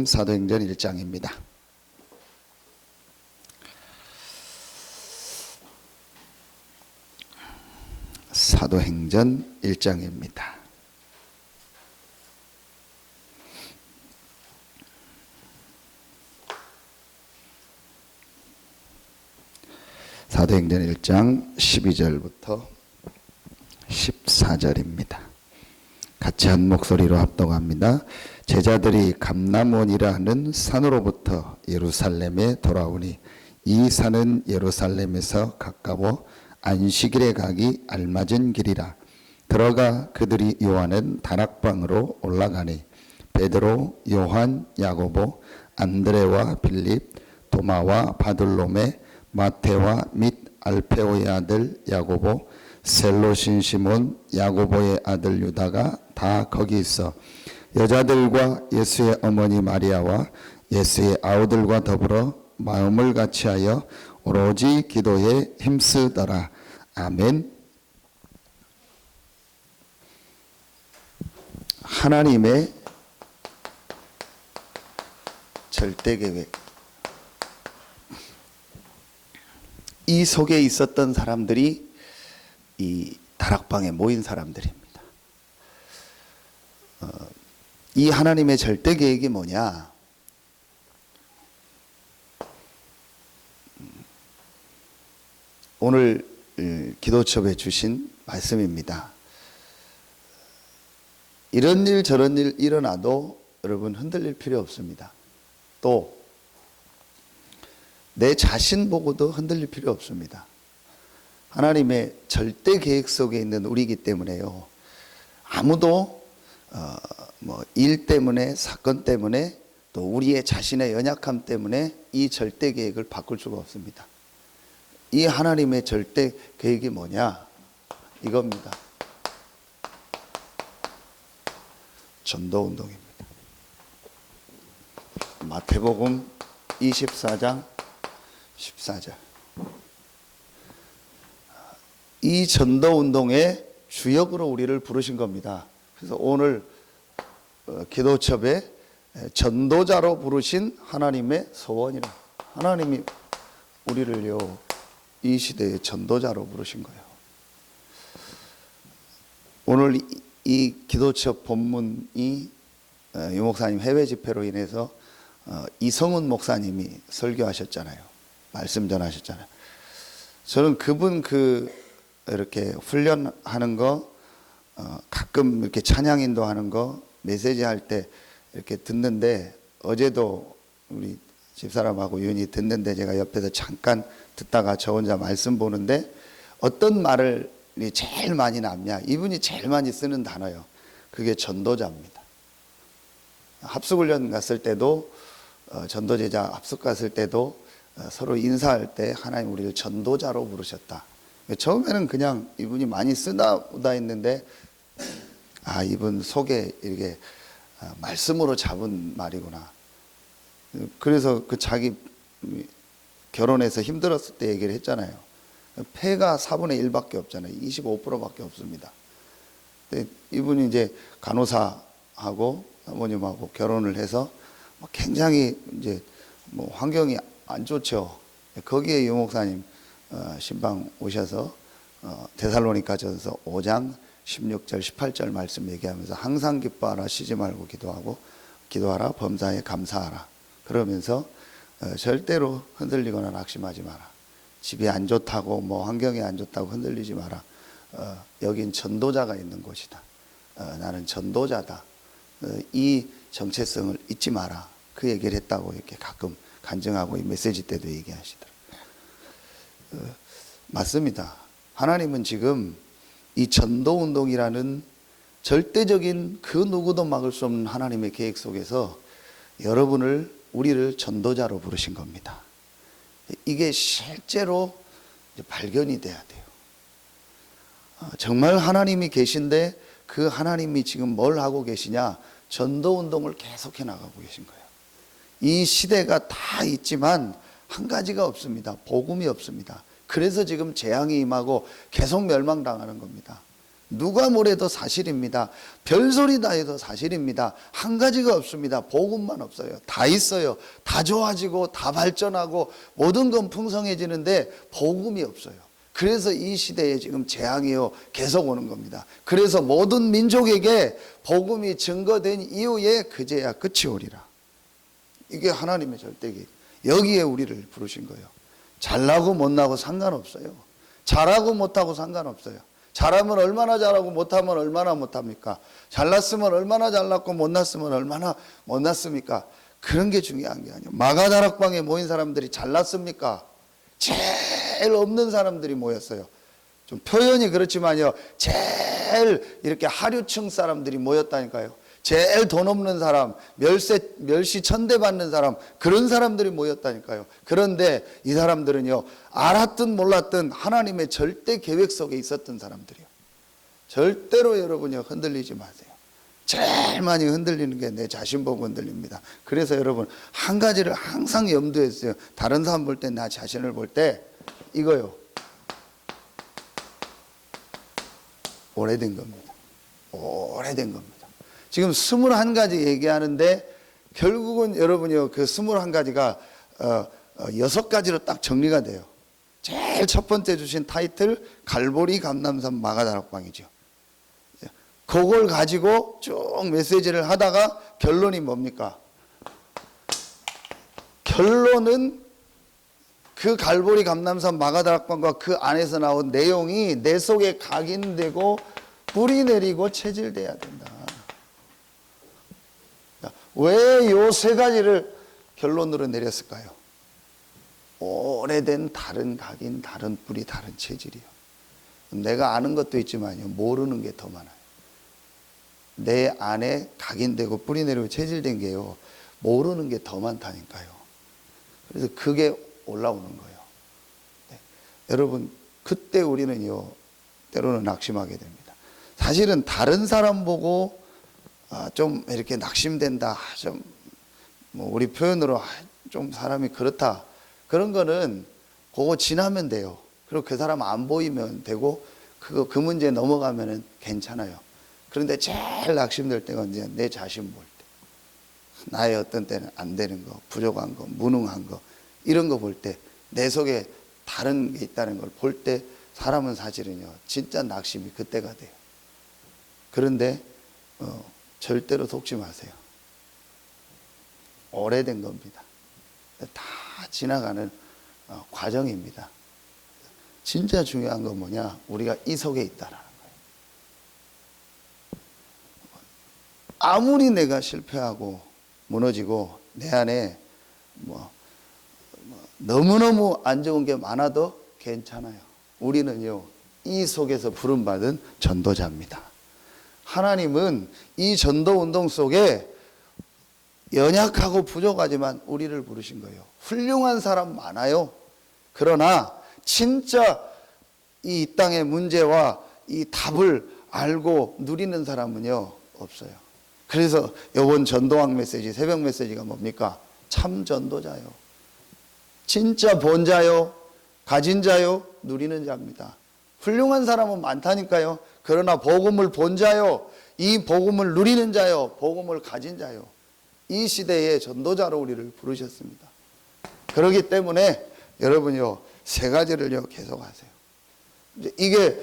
사도행전 1장입니다. 사도행전 1장입니다. 사도행전 1장 12절부터 14절입니다. 같이 한 목소리로 합독합니다. 제자들이 감람원이라 하는 산으로부터 예루살렘에 돌아오니 이 산은 예루살렘에서 가까워 안식일에 가기 알맞은 길이라. 들어가 그들이 요하는 다락방으로 올라가니 베드로, 요한, 야고보, 안드레와 빌립, 도마와 바들로메, 마테와 및 알페오의 아들 야고보, 셀로신 시몬, 야고보의 아들 유다가 다 거기 있어 여자들과 예수의 어머니 마리아와 예수의 아우들과 더불어 마음을 같이하여 오로지 기도에 힘쓰더라. 아멘. 하나님의 절대 계획. 이 속에 있었던 사람들이 이 다락방에 모인 사람들입니다. 이 하나님의 절대 계획이 뭐냐? 오늘 기도첩에 주신 말씀입니다. 이런 일 저런 일 일어나도 여러분 흔들릴 필요 없습니다. 또 내 자신 보고도 흔들릴 필요 없습니다. 하나님의 절대 계획 속에 있는 우리이기 때문에요. 아무도 일 때문에, 사건 때문에, 또 우리의 자신의 연약함 때문에 이 절대 계획을 바꿀 수가 없습니다. 이 하나님의 절대 계획이 뭐냐? 이겁니다. 전도운동입니다. 마태복음 24장 14절. 이 전도운동의 주역으로 우리를 부르신 겁니다. 그래서 오늘 기도첩에 전도자로 부르신 하나님의 소원이라. 하나님이 우리를요 이 시대의 전도자로 부르신 거예요. 오늘 이 기도첩 본문이 유 목사님 해외 집회로 인해서 이성훈 목사님이 설교하셨잖아요. 말씀 전하셨잖아요. 저는 그분 이렇게 훈련하는 거, 가끔 이렇게 찬양 인도하는 거, 메시지 할 때 이렇게 듣는데, 어제도 우리 집사람하고 윤이 듣는데 제가 옆에서 잠깐 듣다가 저 혼자 말씀 보는데 어떤 말을 제일 많이 남냐? 이분이 제일 많이 쓰는 단어예요. 그게 전도자입니다. 합숙훈련 갔을 때도 전도제자 합숙 갔을 때도 서로 인사할 때 하나님 우리를 전도자로 부르셨다. 처음에는 그냥 이분이 많이 쓰다 보다 했는데 이분 속에 이렇게 말씀으로 잡은 말이구나. 그래서 자기 결혼해서 힘들었을 때 얘기를 했잖아요. 폐가 4분의 1밖에 없잖아요. 25%밖에 없습니다. 근데 이분이 이제 간호사하고 어머님하고 결혼을 해서 굉장히 이제 환경이 안 좋죠. 거기에 유 목사님 신방 오셔서 데살로니가전서 5장 16절 18절 말씀 얘기하면서 항상 기뻐하라, 쉬지 말고 기도하라, 범사에 감사하라. 그러면서 절대로 흔들리거나 낙심하지 마라. 집이 안 좋다고 환경이 안 좋다고 흔들리지 마라. 여긴 전도자가 있는 곳이다. 나는 전도자다. 이 정체성을 잊지 마라. 그 얘기를 했다고 이렇게 가끔 간증하고 이 메시지 때도 얘기하시더라고요. 맞습니다. 하나님은 지금 이 전도운동이라는 절대적인 그 누구도 막을 수 없는 하나님의 계획 속에서 우리를 전도자로 부르신 겁니다. 이게 실제로 발견이 돼야 돼요. 정말 하나님이 계신데 그 하나님이 지금 뭘 하고 계시냐? 전도운동을 계속해 나가고 계신 거예요. 이 시대가 다 있지만 한 가지가 없습니다. 복음이 없습니다. 그래서 지금 재앙이 임하고 계속 멸망당하는 겁니다. 누가 뭐래도 사실입니다. 별소리 다 해도 사실입니다. 한 가지가 없습니다. 복음만 없어요. 다 있어요. 다 좋아지고 다 발전하고 모든 건 풍성해지는데 복음이 없어요. 그래서 이 시대에 지금 재앙이요 계속 오는 겁니다. 그래서 모든 민족에게 복음이 증거된 이후에 그제야 끝이 오리라. 이게 하나님의 절대계획. 여기에 우리를 부르신 거예요. 잘나고 못나고 상관없어요. 잘하고 못하고 상관없어요. 잘하면 얼마나 잘하고 못하면 얼마나 못합니까? 잘났으면 얼마나 잘났고 못났으면 얼마나 못났습니까? 그런 게 중요한 게 아니에요. 마가다락방에 모인 사람들이 잘났습니까? 제일 없는 사람들이 모였어요. 좀 표현이 그렇지만요, 제일 이렇게 하류층 사람들이 모였다니까요. 제일 돈 없는 사람, 멸시 천대 받는 사람, 그런 사람들이 모였다니까요. 그런데 이 사람들은요, 알았든 몰랐든 하나님의 절대 계획 속에 있었던 사람들이요. 절대로 여러분요, 흔들리지 마세요. 제일 많이 흔들리는 게 내 자신 보고 흔들립니다. 그래서 여러분, 한 가지를 항상 염두에 있어요. 다른 사람 볼 때, 나 자신을 볼 때 이거요. 오래된 겁니다. 오래된 겁니다. 지금 21가지 얘기하는데 결국은 여러분이요, 그 21가지가 6가지로 딱 정리가 돼요. 제일 첫 번째 주신 타이틀 갈보리 감람산 마가다락방이죠. 그걸 가지고 쭉 메시지를 하다가 결론이 뭡니까? 결론은 그 갈보리 감람산 마가다락방과 그 안에서 나온 내용이 내 속에 각인되고 뿌리 내리고 체질돼야 된다. 왜 요 세 가지를 결론으로 내렸을까요? 오래된 다른 각인, 다른 뿌리, 다른 체질이요. 내가 아는 것도 있지만요, 모르는 게 더 많아요. 내 안에 각인되고 뿌리 내리고 체질된 게요, 모르는 게 더 많다니까요. 그래서 그게 올라오는 거예요. 네. 여러분, 그때 우리는요, 때로는 낙심하게 됩니다. 사실은 다른 사람 보고 좀 이렇게 낙심된다, 좀 뭐 우리 표현으로 좀 사람이 그렇다, 그런 거는 그거 지나면 돼요. 그리고 그 사람 안 보이면 되고 그 문제 넘어가면은 괜찮아요. 그런데 제일 낙심될 때가 이제 내 자신 볼 때, 나의 어떤 때는 안 되는 거, 부족한 거, 무능한 거, 이런 거 볼 때, 내 속에 다른 게 있다는 걸 볼 때 사람은 사실은요, 진짜 낙심이 그때가 돼요. 그런데 절대로 속지 마세요. 오래된 겁니다. 다 지나가는 과정입니다. 진짜 중요한 건 뭐냐? 우리가 이 속에 있다라는 거예요. 아무리 내가 실패하고 무너지고 내 안에 너무너무 안 좋은 게 많아도 괜찮아요. 우리는요, 이 속에서 부름받은 전도자입니다. 하나님은 이 전도 운동 속에 연약하고 부족하지만 우리를 부르신 거예요. 훌륭한 사람 많아요. 그러나 진짜 이 땅의 문제와 이 답을 알고 누리는 사람은요, 없어요. 그래서 이번 전도왕 메시지, 새벽 메시지가 뭡니까? 참 전도자요. 진짜 본 자요, 가진 자요, 누리는 자입니다. 훌륭한 사람은 많다니까요. 그러나 복음을 본 자요, 이 복음을 누리는 자요, 복음을 가진 자요, 이 시대의 전도자로 우리를 부르셨습니다. 그렇기 때문에 여러분요, 세 가지를요 계속하세요. 이게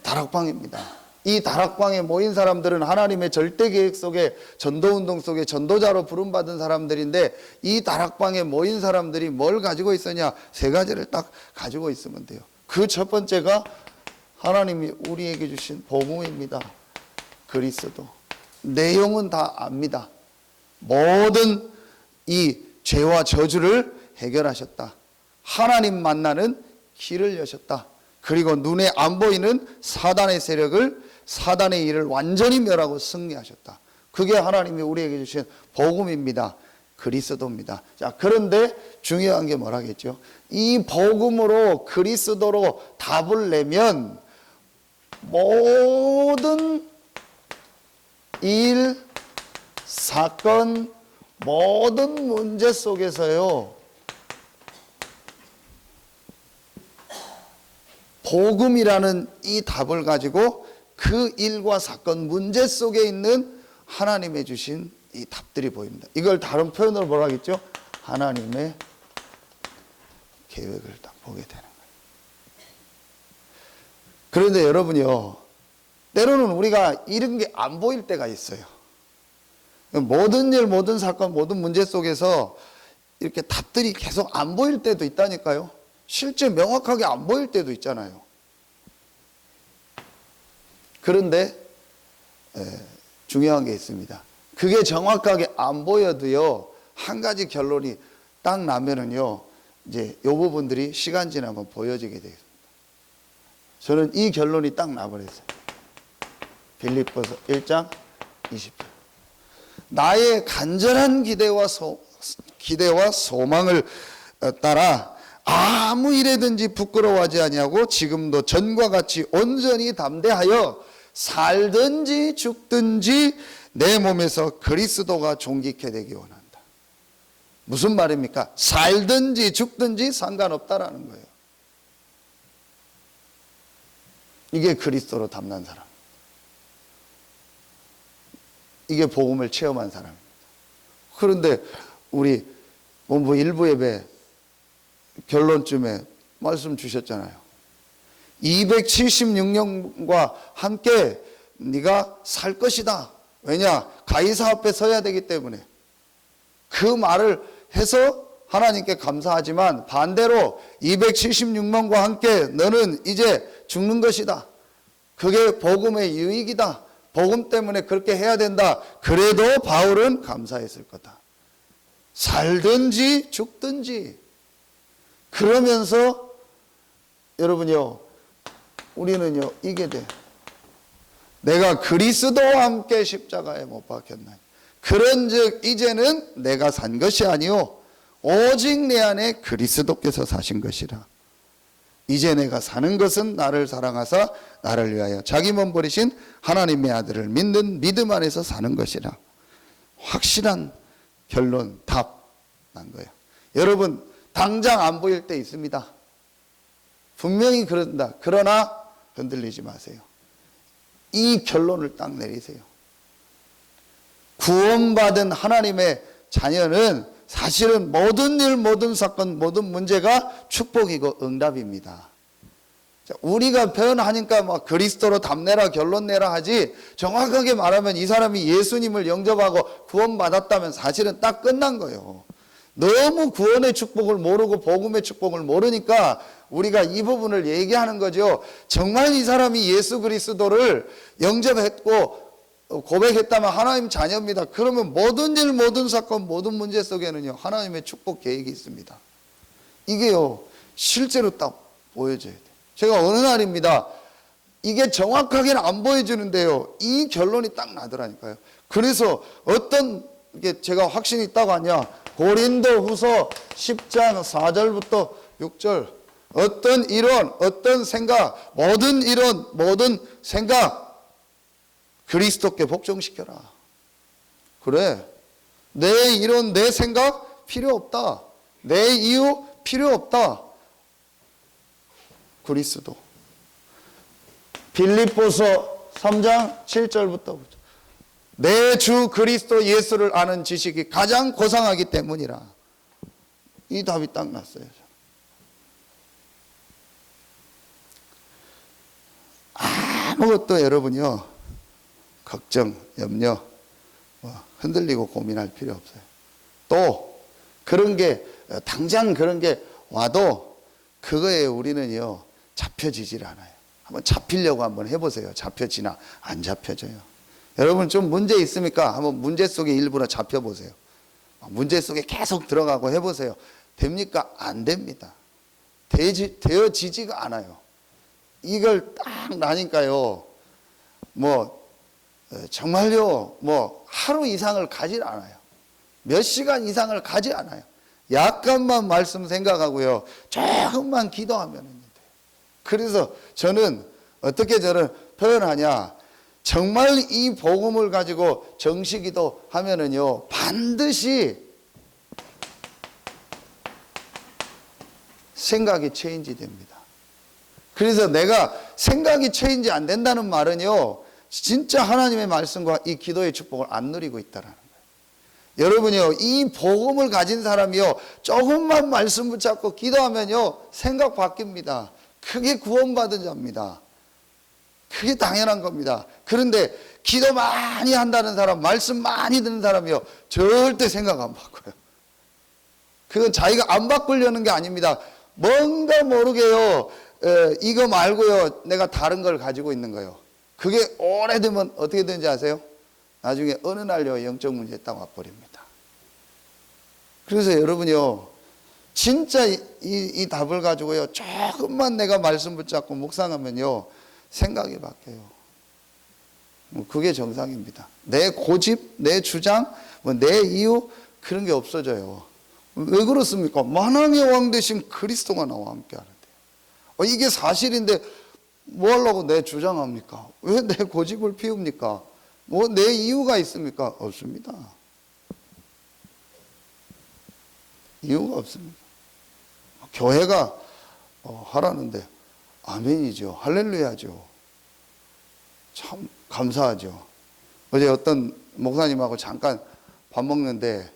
다락방입니다. 이 다락방에 모인 사람들은 하나님의 절대 계획 속에, 전도운동 속에 전도자로 부름받은 사람들인데, 이 다락방에 모인 사람들이 뭘 가지고 있었냐? 세 가지를 딱 가지고 있으면 돼요. 그 첫 번째가 하나님이 우리에게 주신 복음입니다. 그리스도. 내용은 다 압니다. 모든 이 죄와 저주를 해결하셨다. 하나님 만나는 길을 여셨다. 그리고 눈에 안 보이는 사단의 세력을, 사단의 일을 완전히 멸하고 승리하셨다. 그게 하나님이 우리에게 주신 복음입니다. 그리스도입니다. 자, 그런데 중요한 게 뭐라겠죠? 이 복음으로, 그리스도로 답을 내면 모든 일, 사건, 모든 문제 속에서요, 복음이라는 이 답을 가지고 그 일과 사건, 문제 속에 있는 하나님의 주신 이 답들이 보입니다. 이걸 다른 표현으로 뭐라 하겠죠? 하나님의 계획을 딱 보게 되는 거예요. 그런데 여러분요, 때로는 우리가 이런 게 안 보일 때가 있어요. 모든 일, 모든 사건, 모든 문제 속에서 이렇게 답들이 계속 안 보일 때도 있다니까요. 실제 명확하게 안 보일 때도 있잖아요. 그런데 중요한 게 있습니다. 그게 정확하게 안 보여도요, 한 가지 결론이 딱 나면은요, 이제 이 부분들이 시간 지나면 보여지게 되겠습니다. 저는 이 결론이 딱 나버렸어요. 빌립보서 1장 20절. 나의 간절한 기대와 소망을 따라 아무 일에든지 부끄러워하지 아니하고 지금도 전과 같이 온전히 담대하여 살든지 죽든지 내 몸에서 그리스도가 존귀케 되기 원한다. 무슨 말입니까? 살든지 죽든지 상관없다라는 거예요. 이게 그리스도로 담난 사람. 이게 복음을 체험한 사람입니다. 그런데 우리 본부 일부 예배 결론쯤에 말씀 주셨잖아요. 276년과 함께 네가 살 것이다. 왜냐? 가이사 앞에 서야 되기 때문에. 그 말을 해서 하나님께 감사하지만 반대로 276명과 함께 너는 이제 죽는 것이다. 그게 복음의 유익이다. 복음 때문에 그렇게 해야 된다. 그래도 바울은 감사했을 거다. 살든지 죽든지. 그러면서 여러분요, 우리는요, 이게 돼. 내가 그리스도와 함께 십자가에 못 박혔나니 그런즉 이제는 내가 산 것이 아니요 오직 내 안에 그리스도께서 사신 것이라. 이제 내가 사는 것은 나를 사랑하사 나를 위하여 자기 몸 버리신 하나님의 아들을 믿는 믿음 안에서 사는 것이라. 확실한 결론, 답 난 거예요. 여러분, 당장 안 보일 때 있습니다. 분명히 그런다. 그러나 흔들리지 마세요. 이 결론을 딱 내리세요. 구원받은 하나님의 자녀는 사실은 모든 일, 모든 사건, 모든 문제가 축복이고 응답입니다. 우리가 표현하니까 막 그리스도로 답내라 결론 내라 하지, 정확하게 말하면 이 사람이 예수님을 영접하고 구원받았다면 사실은 딱 끝난 거예요. 너무 구원의 축복을 모르고 복음의 축복을 모르니까 우리가 이 부분을 얘기하는 거죠. 정말 이 사람이 예수 그리스도를 영접했고 고백했다면 하나님 자녀입니다. 그러면 모든 일, 모든 사건, 모든 문제 속에는요, 하나님의 축복 계획이 있습니다. 이게요, 실제로 딱 보여져야 돼요. 제가 어느 날입니다. 이게 정확하게는 안 보여주는데요, 이 결론이 딱 나더라니까요. 그래서 어떤 게 제가 확신이 있다고 하냐, 고린도 후서 10장 4절부터 6절. 어떤 이론, 어떤 생각, 모든 이론, 모든 생각 그리스도께 복종시켜라. 그래, 내 이론, 내 생각 필요 없다. 내 이유 필요 없다. 그리스도. 빌립보서 3장 7절부터 보죠. 내 주 그리스도 예수를 아는 지식이 가장 고상하기 때문이라. 이 답이 딱 났어요. 아무것도 여러분이요, 걱정, 염려, 흔들리고 고민할 필요 없어요. 또 그런 게 당장 그런 게 와도 그거에 우리는요 잡혀지질 않아요. 한번 잡히려고 한번 해보세요. 잡혀지나 안 잡혀져요. 여러분 좀 문제 있습니까? 한번 문제 속에 일부러 잡혀보세요. 문제 속에 계속 들어가고 해보세요. 됩니까? 안 됩니다. 되어지지가 않아요. 이걸 딱 나니까요, 정말요, 하루 이상을 가지 않아요. 몇 시간 이상을 가지 않아요. 약간만 말씀 생각하고요, 조금만 기도하면 돼요. 그래서 저는 어떻게 저를 표현하냐, 정말 이 복음을 가지고 정시기도 하면은요, 반드시 생각이 체인지 됩니다. 그래서 내가 생각이 체인지 안 된다는 말은요, 진짜 하나님의 말씀과 이 기도의 축복을 안 누리고 있다라는 거예요. 여러분이요, 이 복음을 가진 사람이요, 조금만 말씀 붙잡고 기도하면요, 생각 바뀝니다. 그게 구원받은 자입니다. 그게 당연한 겁니다. 그런데 기도 많이 한다는 사람, 말씀 많이 듣는 사람이요, 절대 생각 안 바꿔요. 그건 자기가 안 바꾸려는 게 아닙니다. 뭔가 모르게요, 이거 말고요, 내가 다른 걸 가지고 있는 거예요. 그게 오래되면 어떻게 되는지 아세요? 나중에 어느 날요, 영적 문제에 딱 와버립니다. 그래서 여러분이요, 진짜 이 답을 가지고요, 조금만 내가 말씀 붙잡고 묵상하면요, 생각이 바뀌어요. 그게 정상입니다. 내 고집, 내 주장, 내 이유, 그런 게 없어져요. 왜 그렇습니까? 만왕의 왕 되신 그리스도가 나와 함께 하는데, 이게 사실인데 뭐 하려고 내 주장합니까? 왜 내 고집을 피웁니까? 뭐 내 이유가 있습니까? 없습니다. 이유가 없습니다. 교회가 하라는데 아멘이죠. 할렐루야죠. 참 감사하죠. 어제 어떤 목사님하고 잠깐 밥 먹는데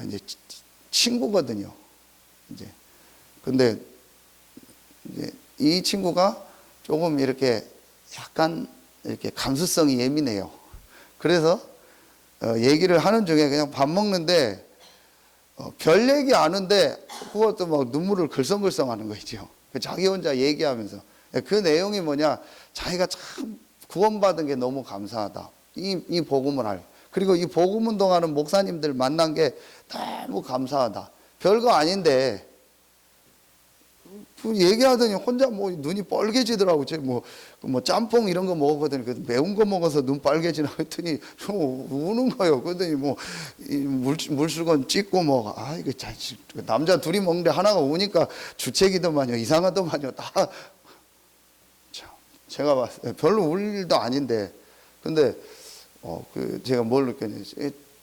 이제 친구거든요. 근데 이제 이 친구가 조금 이렇게 약간 이렇게 감수성이 예민해요. 그래서 얘기를 하는 중에 그냥 밥 먹는데 별 얘기 아는데 그것도 막 눈물을 글썽글썽 하는 거죠. 자기 혼자 얘기하면서. 그 내용이 뭐냐, 자기가 참 구원받은 게 너무 감사하다. 이 복음을 알고, 그리고 이 복음 운동하는 목사님들 만난 게 너무 감사하다. 별거 아닌데 얘기하더니 혼자 뭐 눈이 빨개지더라고. 뭐 짬뽕 이런 거 먹었거든요. 그래서 매운 거 먹어서 눈 빨개지나 했더니 우는 거예요. 그러더니 뭐 물수건 찍고 뭐, 이거 남자 둘이 먹는데 하나가 우니까 주책이더만요. 이상하더만요. 다. 참, 제가 봤어요. 별로 울 일도 아닌데. 근데 제가 뭘 느꼈냐면,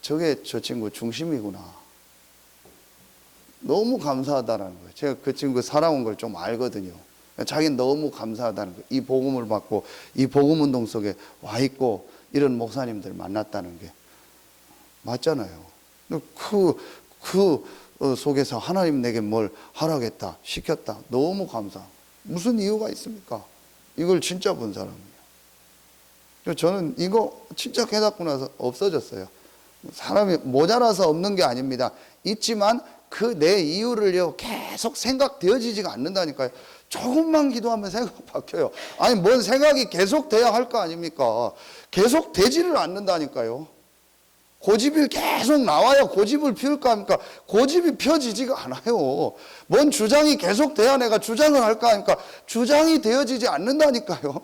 저게 저 친구 중심이구나. 너무 감사하다는 거예요. 제가 그 친구 살아온 걸 좀 알거든요. 자기는 너무 감사하다는 거예요. 이 복음을 받고 이 복음 운동 속에 와 있고 이런 목사님들 만났다는 게 맞잖아요. 그 속에서 하나님 내게 뭘 하라겠다, 시켰다. 너무 감사. 무슨 이유가 있습니까? 이걸 진짜 본 사람이에요. 저는 이거 진짜 깨닫고 나서 없어졌어요. 사람이 모자라서 없는 게 아닙니다. 있지만 그 내 이유를요, 계속 생각되어지지가 않는다니까요. 조금만 기도하면 생각 바뀌어요. 아니, 뭔 생각이 계속 돼야 할 거 아닙니까? 계속 되지를 않는다니까요. 고집이 계속 나와야 고집을 피울까 합니까? 고집이 펴지지가 않아요. 뭔 주장이 계속 돼야 내가 주장을 할까 하니까 주장이 되어지지 않는다니까요.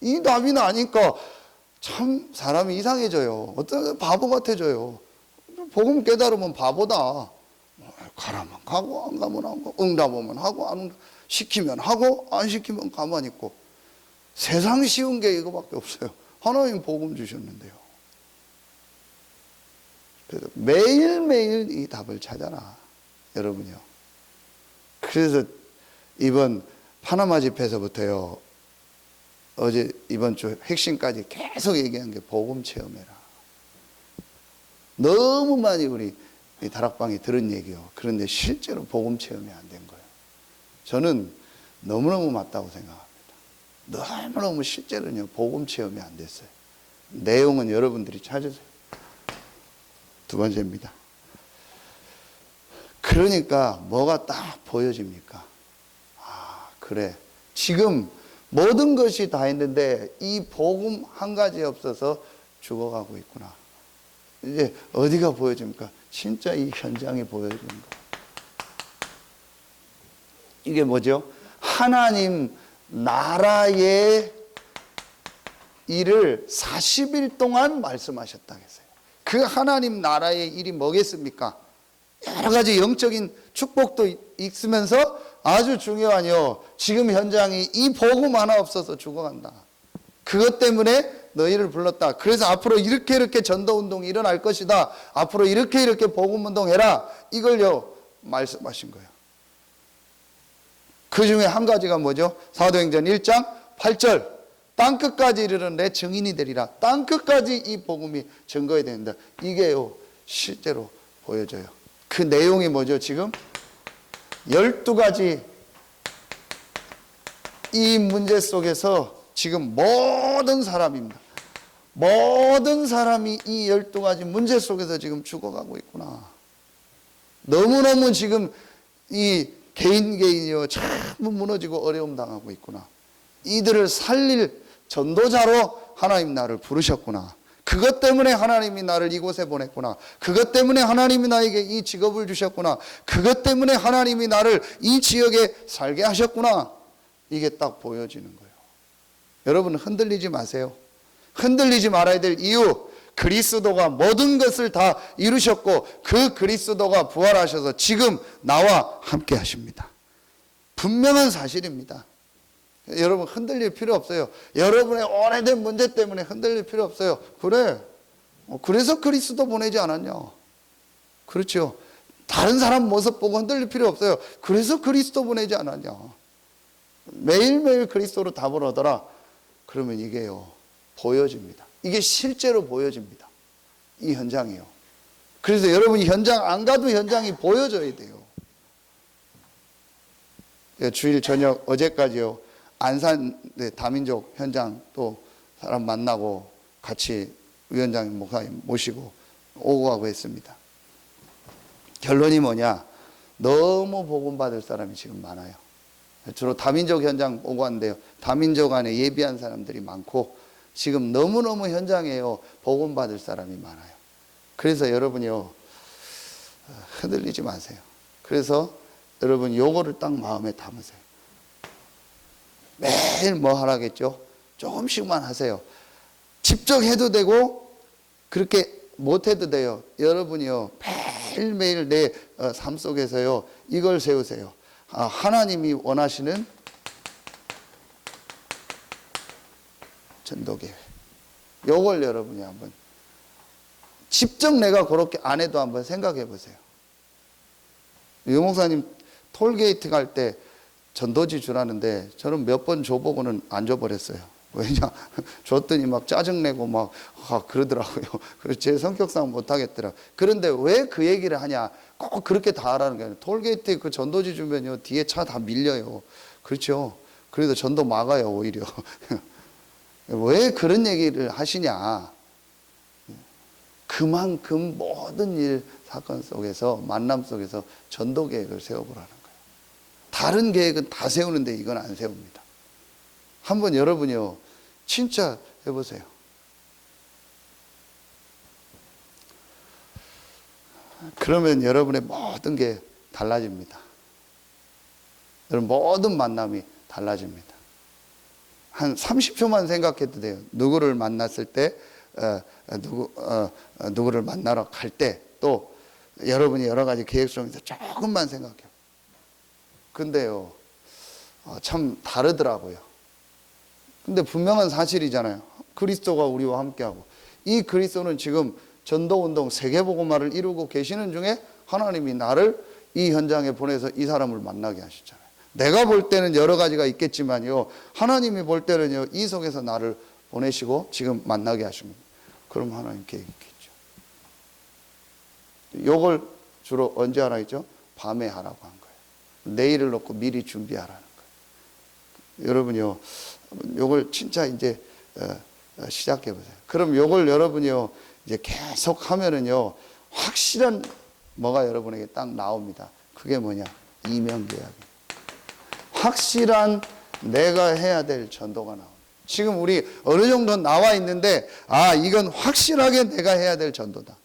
이 답이 나니까 참 사람이 이상해져요. 어떤 바보 같아져요. 복음 깨달으면 바보다. 가라면 가고 안 가면 안 가고, 응답하면 하고 안 시키면 하고 안 시키면 가만히 있고. 세상 쉬운 게 이거밖에 없어요. 하나님 복음 주셨는데요. 그래서 매일매일 이 답을 찾아라, 여러분이요. 그래서 이번 파나마 집회에서부터요, 어제 이번 주 핵심까지 계속 얘기한 게 복음 체험해라. 너무 많이 우리 이 다락방에 들은 얘기요. 그런데 실제로 복음 체험이 안 된 거예요. 저는 너무너무 맞다고 생각합니다. 너무너무 실제로는요, 복음 체험이 안 됐어요. 내용은 여러분들이 찾으세요. 두 번째입니다. 그러니까 뭐가 딱 보여집니까? 그래. 지금 모든 것이 다 했는데 이 복음 한 가지 없어서 죽어가고 있구나. 이제 어디가 보여집니까? 진짜 이 현장이 보여지는 거예요. 이게 뭐죠? 하나님 나라의 일을 40일 동안 말씀하셨다 했어요. 그 하나님 나라의 일이 뭐겠습니까? 여러 가지 영적인 축복도 있으면서 아주 중요한요, 지금 현장이 이 복음 하나 없어서 죽어간다. 그것 때문에 너희를 불렀다. 그래서 앞으로 이렇게 전도운동이 일어날 것이다. 앞으로 이렇게 복음운동 해라. 이걸요 말씀하신 거예요. 그 중에 한 가지가 뭐죠? 사도행전 1장 8절. 땅끝까지 이르는 내 증인이 되리라. 땅끝까지 이 복음이 증거해야 된다. 이게요, 실제로 보여져요. 그 내용이 뭐죠? 지금 12가지 이 문제 속에서 지금 모든 사람입니다. 모든 사람이 이 12가지 문제 속에서 지금 죽어가고 있구나. 너무너무 지금 이 개인이요 전부 무너지고 어려움 당하고 있구나. 이들을 살릴 전도자로 하나님 나를 부르셨구나. 그것 때문에 하나님이 나를 이곳에 보냈구나. 그것 때문에 하나님이 나에게 이 직업을 주셨구나. 그것 때문에 하나님이 나를 이 지역에 살게 하셨구나. 이게 딱 보여지는 거예요. 여러분 흔들리지 마세요. 흔들리지 말아야 될 이유, 그리스도가 모든 것을 다 이루셨고 그 그리스도가 부활하셔서 지금 나와 함께 하십니다. 분명한 사실입니다. 여러분 흔들릴 필요 없어요. 여러분의 오래된 문제 때문에 흔들릴 필요 없어요. 그래, 그래서 그리스도 보내지 않았냐. 그렇죠. 다른 사람 모습 보고 흔들릴 필요 없어요. 그래서 그리스도 보내지 않았냐. 매일매일 그리스도로 답을 얻어라. 그러면 이게요 보여집니다. 이게 실제로 보여집니다. 이 현장이요. 그래서 여러분이 현장 안 가도 현장이 보여져야 돼요. 주일 저녁 어제까지요 안산 다민족 현장 또 사람 만나고 같이 위원장님 목사님 모시고 오고 가고 했습니다. 결론이 뭐냐? 너무 복음 받을 사람이 지금 많아요. 주로 다민족 현장 오고 왔는데요, 다민족 안에 예비한 사람들이 많고 지금 너무너무 현장에요 복음 받을 사람이 많아요. 그래서 여러분이요 흔들리지 마세요. 그래서 여러분 요거를 딱 마음에 담으세요. 매일 뭐 하라겠죠? 조금씩만 하세요. 직접 해도 되고 그렇게 못해도 돼요. 여러분이요 매일매일 내 삶 속에서요 이걸 세우세요. 하나님이 원하시는 전도계획. 요걸 여러분이 한번 직접 내가 그렇게 안 해도 한번 생각해 보세요. 유 목사님 톨게이트 갈 때 전도지 주라는데 저는 몇 번 줘보고는 안 줘버렸어요. 왜냐? 줬더니 막 짜증내고 막 그러더라고요. 그래서 제 성격상 못하겠더라고요. 그런데 왜 그 얘기를 하냐? 꼭 그렇게 다 하라는 게 아니라 톨게이트에 그 전도지 주면요 뒤에 차 다 밀려요. 그렇죠? 그래서 전도 막아요 오히려. 왜 그런 얘기를 하시냐? 그만큼 모든 일 사건 속에서 만남 속에서 전도 계획을 세워보라는 거예요. 다른 계획은 다 세우는데 이건 안 세웁니다. 한번 여러분이요 진짜 해보세요. 그러면 여러분의 모든 게 달라집니다. 여러분 모든 만남이 달라집니다. 한 30초만 생각해도 돼요. 누구를 만났을 때, 누구를 만나러 갈 때, 또 여러분이 여러 가지 계획 중에서 조금만 생각해요. 근데요, 참 다르더라고요. 근데 분명한 사실이잖아요. 그리스도가 우리와 함께하고, 이 그리스도는 지금 전도운동 세계복음화를 이루고 계시는 중에 하나님이 나를 이 현장에 보내서 이 사람을 만나게 하시잖아요. 내가 볼 때는 여러 가지가 있겠지만요, 하나님이 볼 때는요, 이 속에서 나를 보내시고 지금 만나게 하십니다. 그럼 하나님 계획이 있겠죠. 요걸 주로 언제 하라 했죠? 밤에 하라고 한 거예요. 내일을 놓고 미리 준비하라는 거예요. 여러분요, 요걸 진짜 이제 시작해 보세요. 그럼 요걸 여러분이요, 이제 계속 하면은요, 확실한 뭐가 여러분에게 딱 나옵니다. 그게 뭐냐? 이명계약입니다. 확실한 내가 해야 될 전도가 나옵니다. 지금 우리 어느 정도 나와 있는데, 이건 확실하게 내가 해야 될 전도다.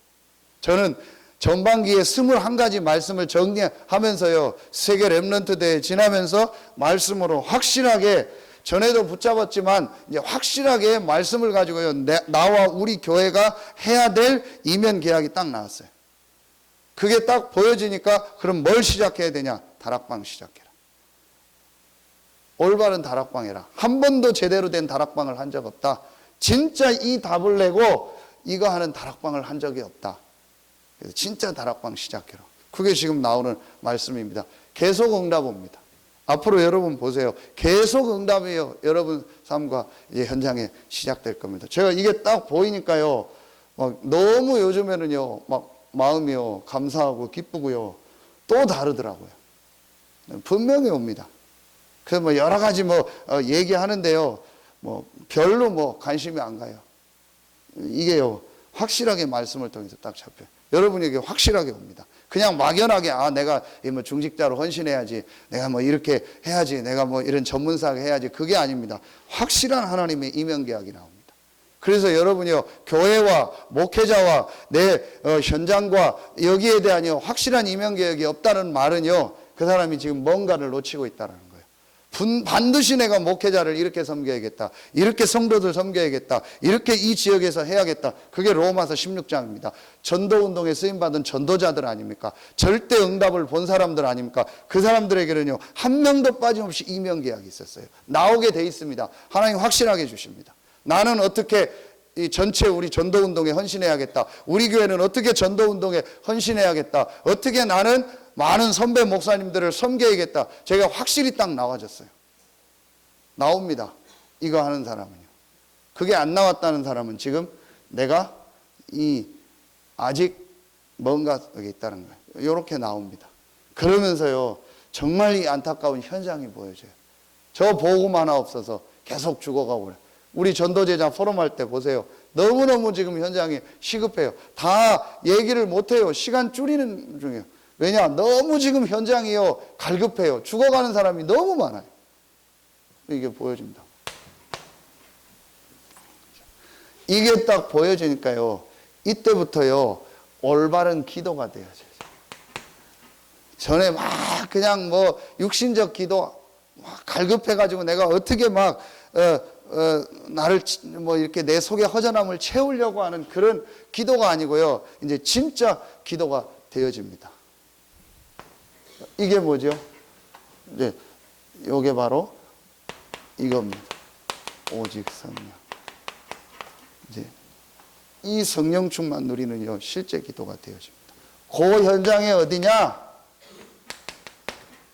저는 전반기에 21가지 말씀을 정리하면서요, 세계 렘넌트 대회 지나면서 말씀으로 확실하게, 전에도 붙잡았지만 이제 확실하게 말씀을 가지고요, 나와 우리 교회가 해야 될 이면 계약이 딱 나왔어요. 그게 딱 보여지니까 그럼 뭘 시작해야 되냐? 다락방 시작해라. 올바른 다락방 해라. 한 번도 제대로 된 다락방을 한 적 없다. 진짜 이 답을 내고 이거 하는 다락방을 한 적이 없다. 그래서 진짜 다락방 시작해라. 그게 지금 나오는 말씀입니다. 계속 응답 옵니다. 앞으로 여러분 보세요. 계속 응답이요. 여러분 삶과 이제 현장에 시작될 겁니다. 제가 이게 딱 보이니까요. 막 너무 요즘에는요. 막 마음이요. 감사하고 기쁘고요. 또 다르더라고요. 분명히 옵니다. 그래서 뭐 여러 가지 얘기하는데요. 별로 관심이 안 가요. 이게요. 확실하게 말씀을 통해서 딱 잡혀요. 여러분에게 확실하게 옵니다. 그냥 막연하게 내가 중직자로 헌신해야지, 내가 이렇게 해야지, 내가 이런 전문사를 해야지, 그게 아닙니다. 확실한 하나님의 이면계약이 나옵니다. 그래서 여러분이요, 교회와 목회자와 내 현장과 여기에 대한 확실한 이면계약이 없다는 말은요, 그 사람이 지금 뭔가를 놓치고 있다는 거예요. 반드시 내가 목회자를 이렇게 섬겨야겠다, 이렇게 성도들 섬겨야겠다, 이렇게 이 지역에서 해야겠다. 그게 로마서 16장입니다. 전도운동에 쓰임받은 전도자들 아닙니까? 절대 응답을 본 사람들 아닙니까? 그 사람들에게는요, 한 명도 빠짐없이 이면계약이 있었어요. 나오게 돼 있습니다. 하나님 확실하게 주십니다. 나는 어떻게 이 전체 우리 전도운동에 헌신해야겠다, 우리 교회는 어떻게 전도운동에 헌신해야겠다, 어떻게 나는 많은 선배 목사님들을 섬겨야겠다. 제가 확실히 딱 나와졌어요. 나옵니다. 이거 하는 사람은요. 그게 안 나왔다는 사람은 지금 내가 아직 뭔가 여기 있다는 거예요. 이렇게 나옵니다. 그러면서요, 정말 이 안타까운 현장이 보여져요. 저 복음 하나 없어서 계속 죽어가고 그래요. 우리 전도제자 포럼할 때 보세요. 너무너무 지금 현장이 시급해요. 다 얘기를 못해요. 시간 줄이는 중이에요. 왜냐? 너무 지금 현장이요, 갈급해요. 죽어가는 사람이 너무 많아요. 이게 보여집니다. 이게 딱 보여지니까요, 이때부터요, 올바른 기도가 되어져요. 전에 막 그냥 육신적 기도, 막 갈급해가지고 내가 어떻게 나를 이렇게 내 속에 허전함을 채우려고 하는 그런 기도가 아니고요, 이제 진짜 기도가 되어집니다. 이게 뭐죠? 이제 요게 바로 이겁니다. 오직 성령. 이제 이 성령 충만 누리는요, 실제 기도가 되어집니다. 그 현장이 어디냐?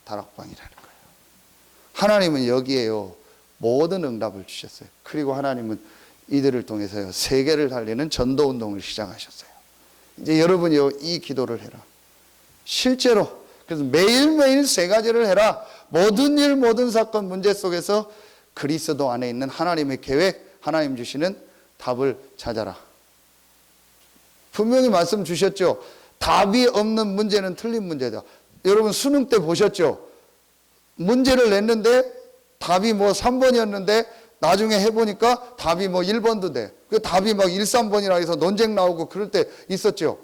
다락방이라는 거예요. 하나님은 여기에요, 모든 응답을 주셨어요. 그리고 하나님은 이들을 통해서요, 세계를 달리는 전도 운동을 시작하셨어요. 이제 여러분이요, 이 기도를 해라. 실제로. 그래서 매일매일 세 가지를 해라. 모든 일, 모든 사건, 문제 속에서 그리스도 안에 있는 하나님의 계획, 하나님 주시는 답을 찾아라. 분명히 말씀 주셨죠. 답이 없는 문제는 틀린 문제다. 여러분 수능 때 보셨죠? 문제를 냈는데 답이 3번이었는데 나중에 해보니까 답이 1번도 돼. 그 답이 1, 3번이라 해서 논쟁 나오고 그럴 때 있었죠.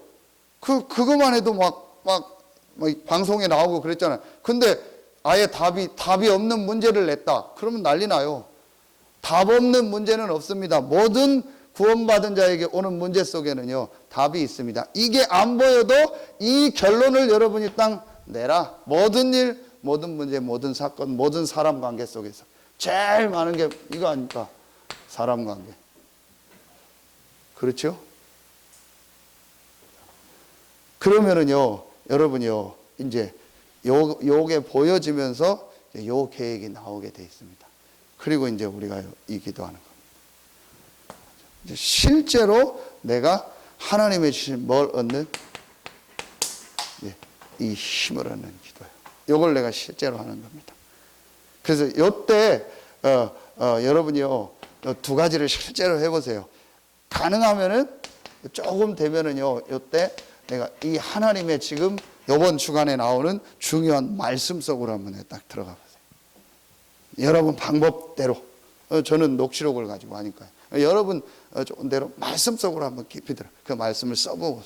그거만 해도 방송에 나오고 그랬잖아요. 근데 아예 답이 없는 문제를 냈다. 그러면 난리 나요. 답 없는 문제는 없습니다. 모든 구원받은 자에게 오는 문제 속에는요, 답이 있습니다. 이게 안 보여도 이 결론을 여러분이 딱 내라. 모든 일, 모든 문제, 모든 사건, 모든 사람 관계 속에서 제일 많은 게 이거 아닙니까? 사람 관계. 그렇죠? 그러면은요, 여러분이요, 이제 요게 보여지면서 요 계획이 나오게 돼 있습니다. 그리고 이제 우리가 이 기도하는 겁니다. 이제 실제로 내가 하나님의 주신 뭘 얻는? 이 힘을 얻는 기도예요. 요걸 내가 실제로 하는 겁니다. 그래서 요때 여러분이요, 두 가지를 실제로 해보세요. 가능하면은 조금 되면은요, 요때 내가 이 하나님의 지금 이번 주간에 나오는 중요한 말씀 속으로 한번 딱 들어가 보세요. 여러분 방법대로. 저는 녹취록을 가지고 하니까요. 여러분 좋은 대로 말씀 속으로 한번 깊이 들어. 그 말씀을 써보고.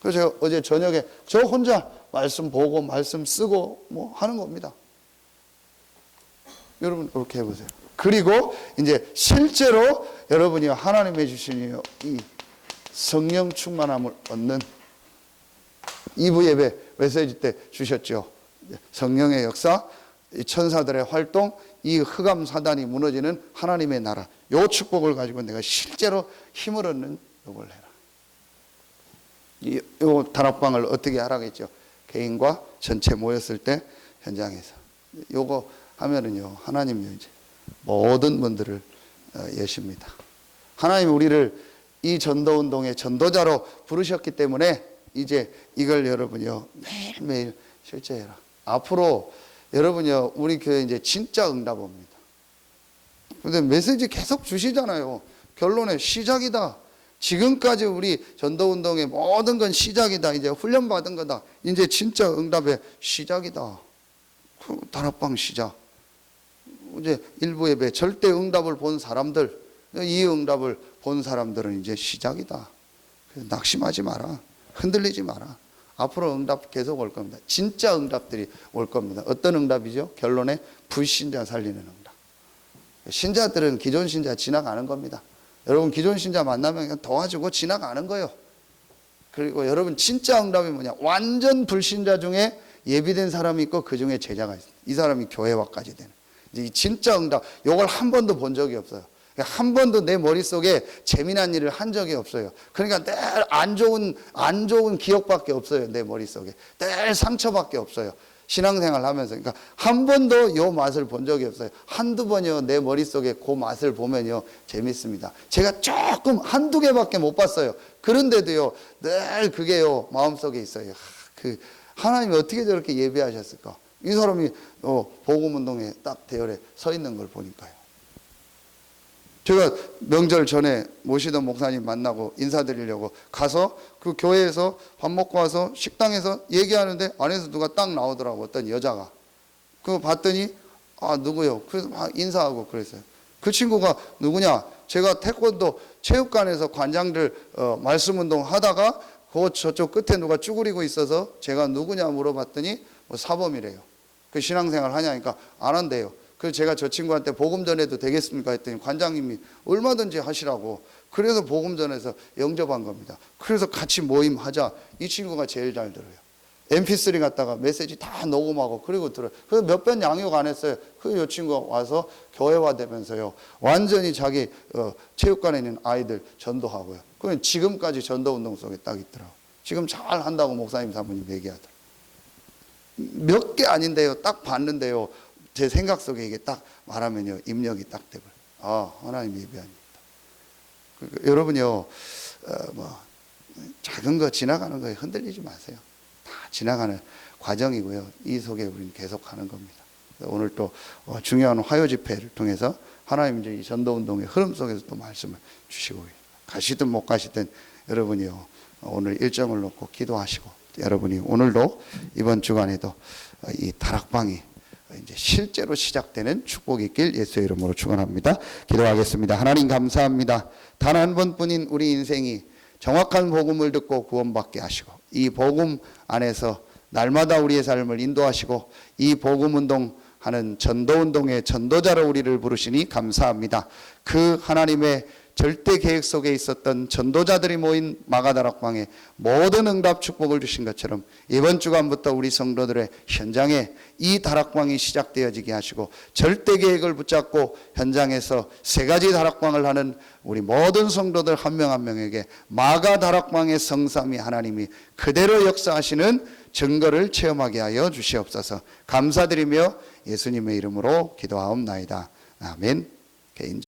그래서 제가 어제 저녁에 저 혼자 말씀 보고 말씀 쓰고 하는 겁니다. 여러분 그렇게 해보세요. 그리고 이제 실제로 여러분이 하나님의 주신 이 성령 충만함을 얻는 2부 예배 메시지 때 주셨죠. 성령의 역사, 천사들의 활동, 이 흑암 사단이 무너지는 하나님의 나라, 요 축복을 가지고 내가 실제로 힘을 얻는 요걸 해라. 요 다락방을 어떻게 하라겠죠? 개인과 전체 모였을 때 현장에서 요거 하면은요, 하나님이 이제 모든 문들을 여십니다. 하나님 우리를 이 전도운동의 전도자로 부르셨기 때문에 이제 이걸 여러분이요 매일매일 실제해라. 앞으로 여러분이요 우리 교회 이제 진짜 응답 옵니다. 근데 메시지 계속 주시잖아요. 결론에 시작이다. 지금까지 우리 전도운동의 모든 건 시작이다. 이제 훈련받은 거다. 이제 진짜 응답의 시작이다. 다락방 시작. 이제 일부 예배 절대 응답을 본 사람들, 이 응답을 본 사람들은 이제 시작이다. 낙심하지 마라. 흔들리지 마라. 앞으로 응답 계속 올 겁니다. 진짜 응답들이 올 겁니다. 어떤 응답이죠? 결론에 불신자 살리는 응답. 신자들은 기존 신자 지나가는 겁니다. 여러분 기존 신자 만나면 그냥 도와주고 지나가는 거예요. 그리고 여러분 진짜 응답이 뭐냐? 완전 불신자 중에 예비된 사람이 있고 그 중에 제자가 있습니다. 이 사람이 교회와까지 되는. 이 진짜 응답. 이걸 한 번도 본 적이 없어요. 한 번도 내 머릿속에 재미난 일을 한 적이 없어요. 그러니까 늘 안 좋은 기억밖에 없어요. 내 머릿속에. 늘 상처밖에 없어요. 신앙생활 하면서. 그러니까 한 번도 요 맛을 본 적이 없어요. 한두 번이요. 내 머릿속에 그 맛을 보면요. 재밌습니다. 제가 조금 한두 개밖에 못 봤어요. 그런데도요. 늘 그게요. 마음속에 있어요. 하나님이 어떻게 저렇게 예배하셨을까? 이 사람이 복음운동에 딱 대열에 서 있는 걸 보니까요. 제가 명절 전에 모시던 목사님 만나고 인사드리려고 가서 그 교회에서 밥 먹고 와서 식당에서 얘기하는데 안에서 누가 딱 나오더라고. 어떤 여자가. 그거 봤더니 누구요? 그래서 막 인사하고 그랬어요. 그 친구가 누구냐? 제가 태권도 체육관에서 관장들 말씀운동 하다가 저쪽 끝에 누가 쭈그리고 있어서 제가 누구냐 물어봤더니 사범이래요. 그 신앙생활 하냐니까 안 한대요. 그래서 제가 저 친구한테 복음 전해도 되겠습니까 했더니 관장님이 얼마든지 하시라고. 그래서 복음 전해서 영접한 겁니다. 그래서 같이 모임하자. 이 친구가 제일 잘 들어요. mp3 갖다가 메시지 다 녹음하고 그리고 들어요. 그래서 몇 번 양육 안 했어요. 이 친구가 와서 교회화 되면서요. 완전히 자기 체육관에 있는 아이들 전도하고요. 그건 지금까지 전도운동 속에 딱 있더라고요. 지금 잘 한다고 목사님 사모님 얘기하더라고요. 몇 개 아닌데요. 딱 봤는데요. 제 생각 속에 이게 딱 말하면요. 입력이 딱 되고요. 하나님 예배합니다. 그러니까 여러분요. 작은 거 지나가는 거에 흔들리지 마세요. 다 지나가는 과정이고요. 이 속에 우리는 계속 가는 겁니다. 오늘 또 중요한 화요 집회를 통해서 하나님 이제 이 전도운동의 흐름 속에서 또 말씀을 주시고 가시든 못 가시든 여러분이요. 오늘 일정을 놓고 기도하시고 여러분이 오늘도 이번 주간에도 이 다락방이 이제 실제로 시작되는 축복이 있길 예수의 이름으로 축원합니다. 기도하겠습니다. 하나님 감사합니다. 단 한 번뿐인 우리 인생이 정확한 복음을 듣고 구원받게 하시고 이 복음 안에서 날마다 우리의 삶을 인도하시고 이 복음 운동하는 전도운동의 전도자로 우리를 부르시니 감사합니다. 그 하나님의 절대 계획 속에 있었던 전도자들이 모인 마가다락방에 모든 응답 축복을 주신 것처럼 이번 주간부터 우리 성도들의 현장에 이 다락방이 시작되어지게 하시고 절대 계획을 붙잡고 현장에서 세 가지 다락방을 하는 우리 모든 성도들 한 명 한 명에게 마가다락방의 성삼위 하나님이 그대로 역사하시는 증거를 체험하게 하여 주시옵소서. 감사드리며 예수님의 이름으로 기도하옵나이다. 아멘.